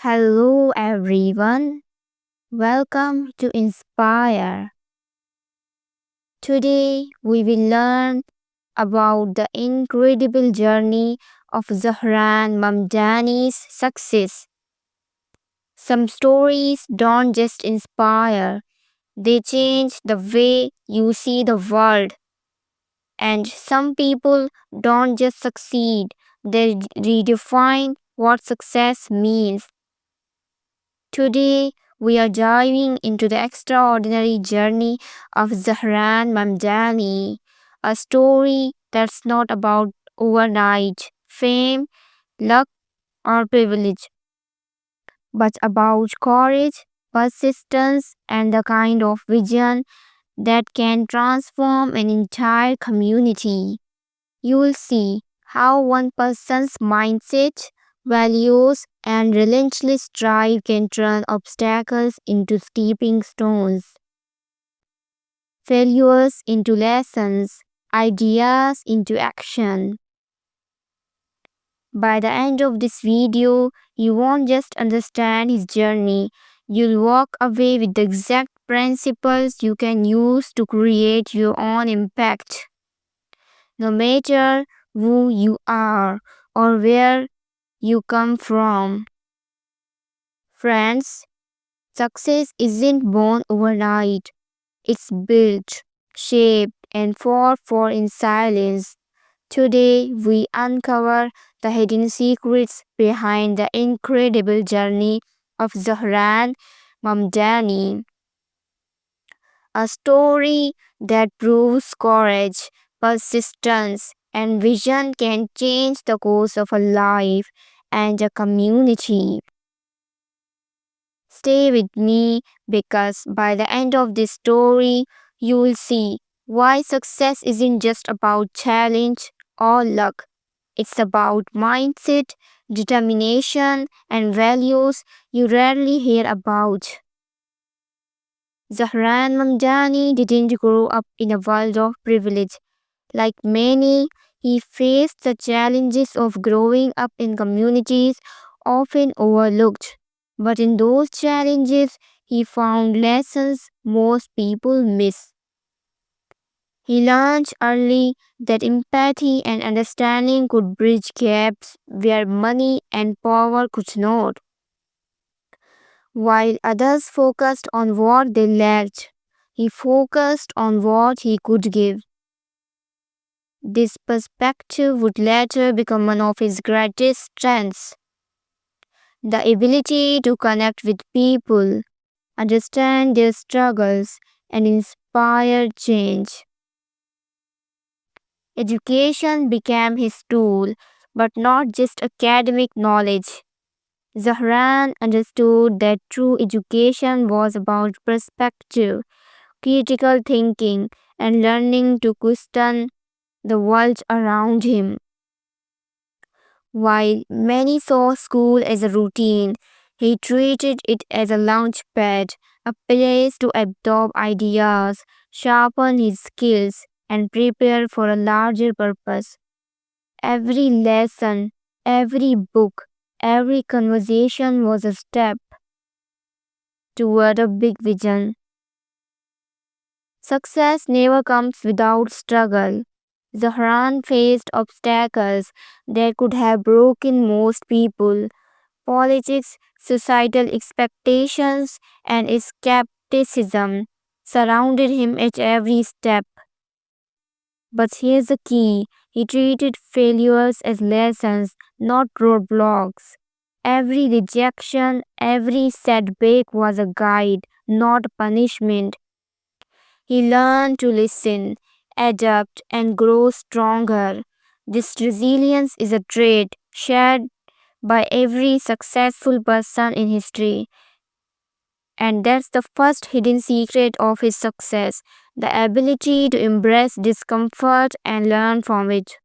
Hello everyone, welcome to Inspire. Today we will learn about the incredible journey of Zohran Mamdani's success. Some stories don't just inspire, they change the way you see the world. And some people don't just succeed, they redefine what success means. Today, we are diving into the extraordinary journey of Zohran Mamdani, a story that's not about overnight fame, luck, or privilege, but about courage, persistence, and the kind of vision that can transform an entire community. You will see how one person's mindset, values, and relentless drive can turn obstacles into stepping stones, failures into lessons, ideas into action. By the end of this video, you won't just understand his journey, you'll walk away with the exact principles you can use to create your own impact. No matter who you are or where you come from. Friends, success isn't born overnight. It's built, shaped, and fought for in silence. Today, we uncover the hidden secrets behind the incredible journey of Zohran Mamdani, a story that proves courage, persistence, and vision can change the course of a life and a community. Stay with me because by the end of this story, you will see why success isn't just about challenge or luck. It's about mindset, determination, and values you rarely hear about. Zahran Mamdani didn't grow up in a world of privilege. Like many, he faced the challenges of growing up in communities often overlooked. But in those challenges, he found lessons most people miss. He learned early that empathy and understanding could bridge gaps where money and power could not, while others focused on what they lacked. He focused on what he could give. This perspective would later become one of his greatest strengths: the ability to connect with people, understand their struggles, and inspire change. Education became his tool, but not just academic knowledge. Zahran understood that true education was about perspective, critical thinking, and learning to question the world around him. While many saw school as a routine, he treated it as a launch pad, a place to absorb ideas, sharpen his skills, and prepare for a larger purpose. Every lesson, every book, every conversation was a step toward a big vision. Success never comes without struggle. Zahran faced obstacles that could have broken most people: politics, societal expectations, and skepticism surrounded him at every step. But here's the key: he treated failures as lessons, not roadblocks. Every rejection, every setback was a guide, not punishment. He learned to listen, adapt, and grow stronger. This resilience is a trait shared by every successful person in history. And that's the first hidden secret of his success: the ability to embrace discomfort and learn from it.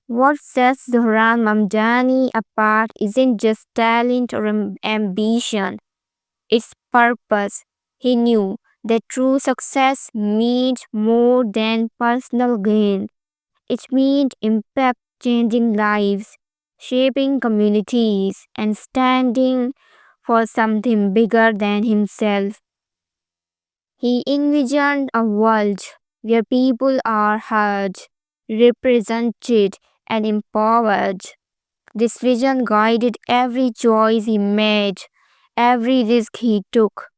What sets Zohran Mamdani apart isn't just talent or ambition, it's purpose. He knew that true success meant more than personal gain. It meant impact changing lives, shaping communities, and standing for something bigger than himself. He envisioned a world where people are heard, represented, and empowered. This vision guided every choice he made, every risk he took.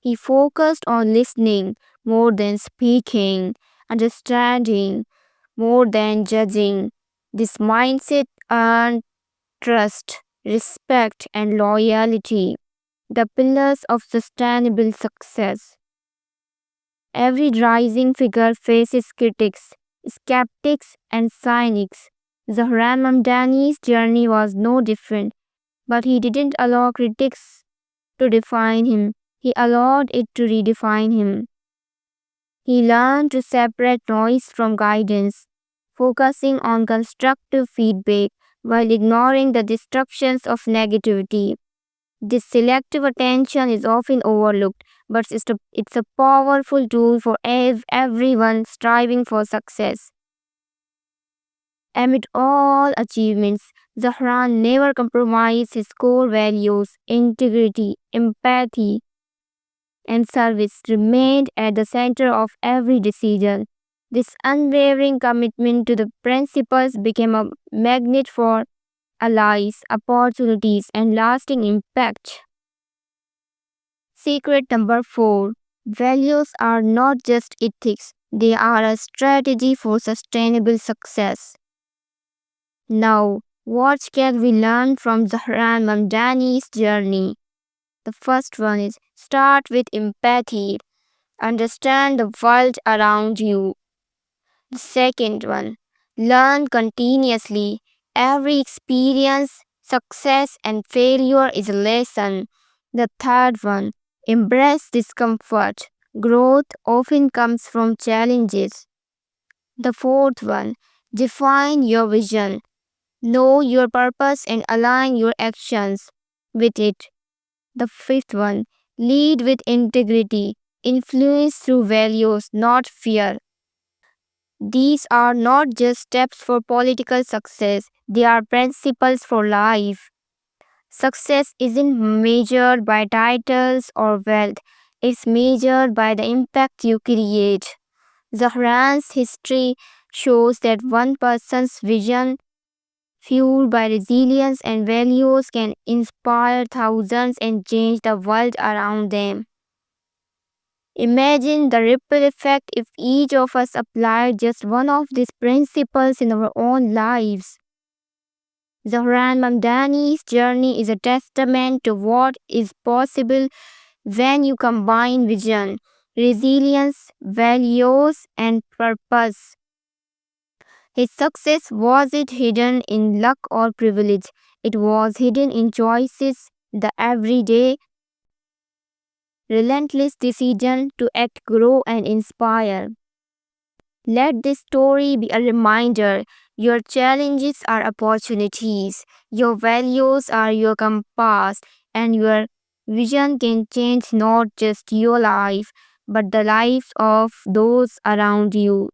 He focused on listening more than speaking, understanding more than judging. This mindset earned trust, respect, and loyalty, the pillars of sustainable success. Every rising figure faces critics, skeptics, and cynics. Zohran Mamdani's journey was no different, but he didn't allow critics to define him. He allowed it to redefine him. He learned to separate noise from guidance, focusing on constructive feedback while ignoring the distractions of negativity. This selective attention is often overlooked, but it's a powerful tool for everyone striving for success. Amid all achievements, Zahran never compromised his core values, integrity, empathy, and service remained at the center of every decision. This unwavering commitment to the principles became a magnet for allies, opportunities, and lasting impact. Secret number 4. Values are not just ethics, they are a strategy for sustainable success. Now, what can we learn from Zahran Mamdani's journey? The first one is start with empathy. Understand the world around you. The second one, learn continuously. Every experience, success, and failure is a lesson. The third one, embrace discomfort. Growth often comes from challenges. The fourth one, define your vision. Know your purpose and align your actions with it. The fifth one, lead with integrity. Influence through values, not fear. These are not just steps for political success, they are principles for life. Success isn't measured by titles or wealth, it's measured by the impact you create. Zahran's history shows that one person's vision, fueled by resilience and values, can inspire thousands and change the world around them. Imagine the ripple effect if each of us applied just one of these principles in our own lives. Zohran Mamdani's journey is a testament to what is possible when you combine vision, resilience, values, and purpose. His success wasn't hidden in luck or privilege, it was hidden in choices, the everyday, relentless decision to act, grow, and inspire. Let this story be a reminder your challenges are opportunities, your values are your compass, and your vision can change not just your life but the lives of those around you.